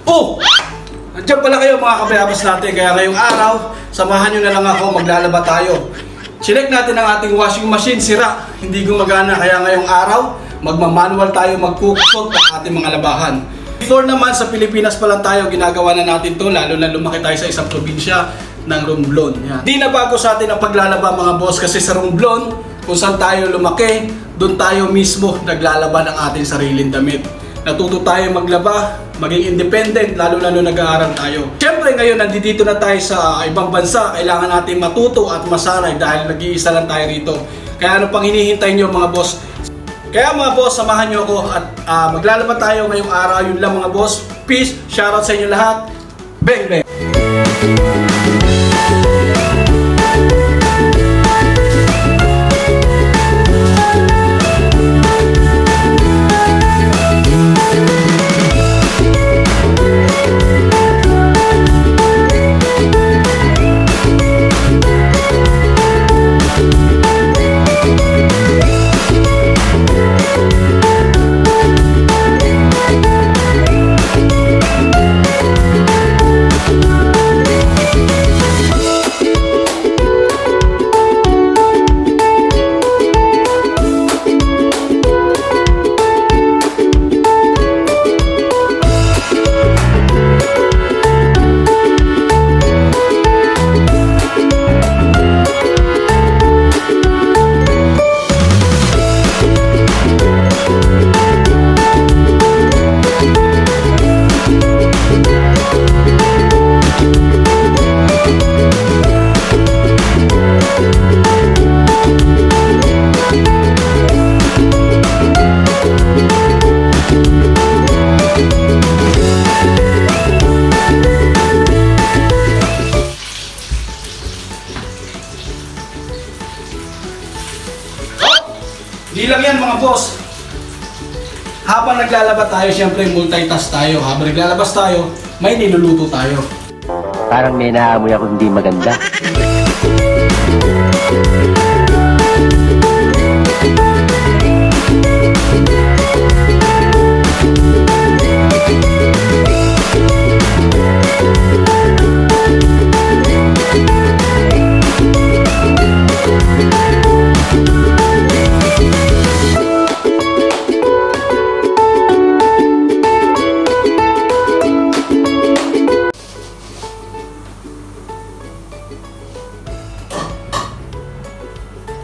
Oh! Nandiyan pala kayo mga kabayabas natin. Kaya ngayong araw, samahan nyo na lang ako, maglalaba tayo. Chinek natin ang ating washing machine, sira. Hindi gumagana, kaya ngayong araw, magmamanual tayo magkukusot ng ating mga labahan. Before naman, sa Pilipinas pa lang tayo, ginagawa na natin to, lalo na lumaki tayo sa isang probinsya ng Romblon. Di na bago sa atin ang paglalaba mga boss, kasi sa Romblon, kung saan tayo lumaki, doon tayo mismo naglalaba ng ating sariling damit. Natuto tayo maglaba, maging independent, lalo-lalo nag-aaral tayo. Siyempre ngayon, nandito na tayo sa ibang bansa, kailangan natin matuto at masanay dahil nag-iisa lang tayo rito. Kaya ano pang hinihintay nyo mga boss? Kaya mga boss, samahan nyo ako at maglalaba tayo ngayong araw. Yun lang mga boss. Peace, shoutout sa inyo lahat. Bang bang! Di lang yan mga boss. Habang naglalaba tayo, syempre multitask tayo. Habang naglalabas tayo, may niluluto tayo. Parang may naamoy ako hindi maganda.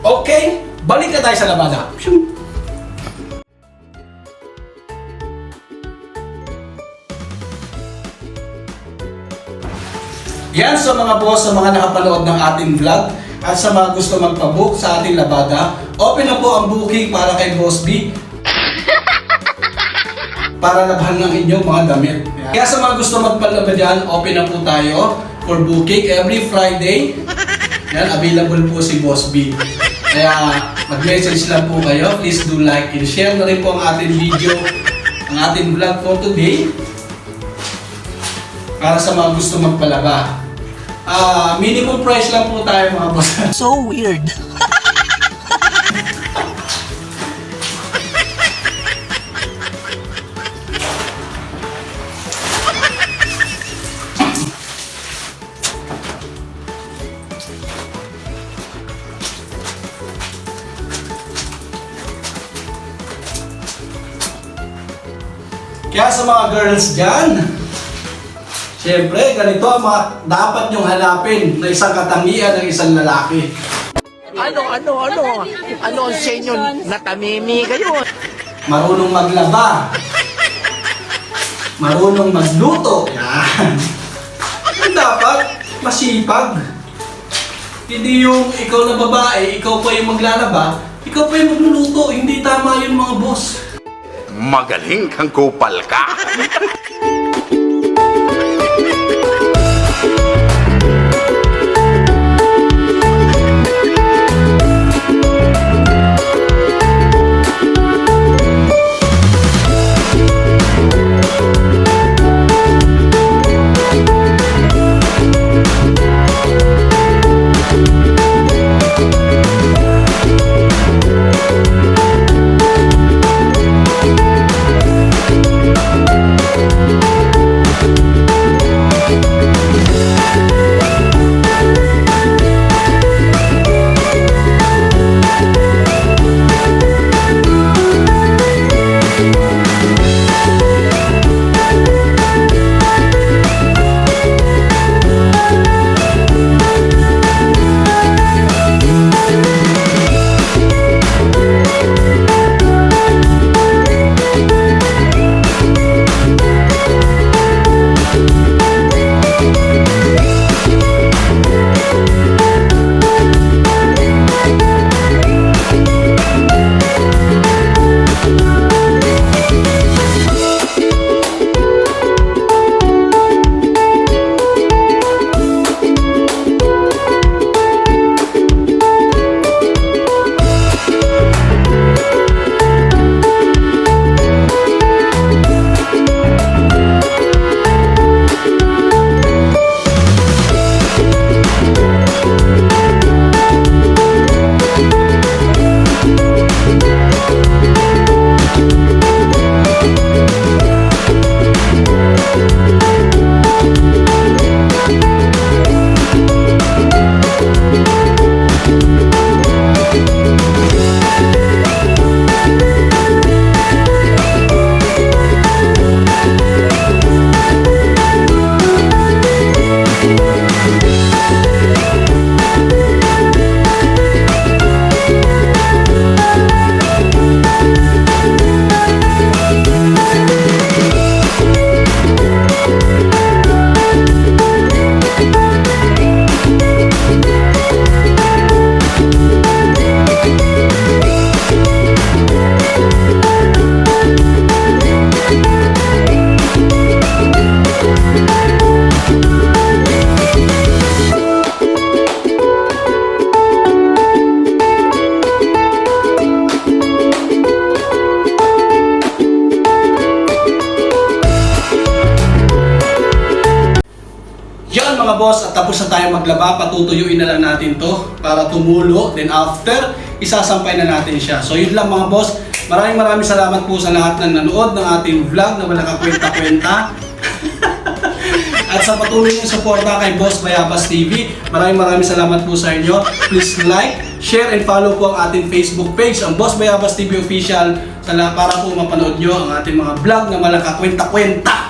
Okay, balik na tayo sa labada. Yan sa mga boss, sa mga nakapanood ng ating vlog at sa mga gusto magpabook sa ating labada, open na po ang booking para kay Boss B para labahan ng inyong mga damit. Kaya sa mga gusto magpalaba dyan, open na po tayo for booking every Friday. Yan, available po si Boss B. Kaya mag-message lang po kayo. Please do like and share na rin po ang ating video, ang ating vlog for today. Para sa mga gusto magpalaba. Minimum price lang po tayo mga boss. So weird. Kaya sa mga girls dyan, siyempre, ganito ang mga dapat nyong hanapin na isang katangian ng isang lalaki. Ano ang sa inyo? Natamimi kayo. Marunong maglaba. Marunong magluto. Yan. Ang dapat, masipag. Hindi yung ikaw na babae, ikaw pa yung maglalaba, ikaw pa yung magluluto. Hindi tama yun mga boss. Magaling kang kupal ka. mga boss, at tapos na tayo maglaba, patutuyuin na lang natin to para tumulo. Then after, isasampay na natin siya. So yun lang mga boss. Maraming salamat po sa lahat ng nanood ng ating vlog na wala kakwenta-kwenta. At sa patuloy niyong suporta kay Boss Bayabas TV, maraming salamat po sa inyo. Please like, share, and follow po ang ating Facebook page, ang Boss Bayabas TV Official, para po mapanood nyo ang ating mga vlog na wala kakwenta-kwenta.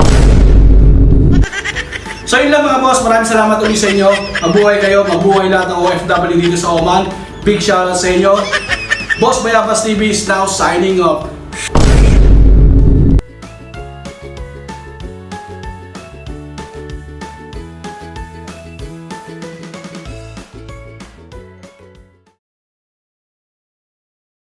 So yun lang mga boss, maraming salamat ulit sa inyo. Mabuhay kayo, mabuhay lahat ng OFW dito sa Oman. Big shoutout sa inyo. Boss Bayabas TV is now signing off.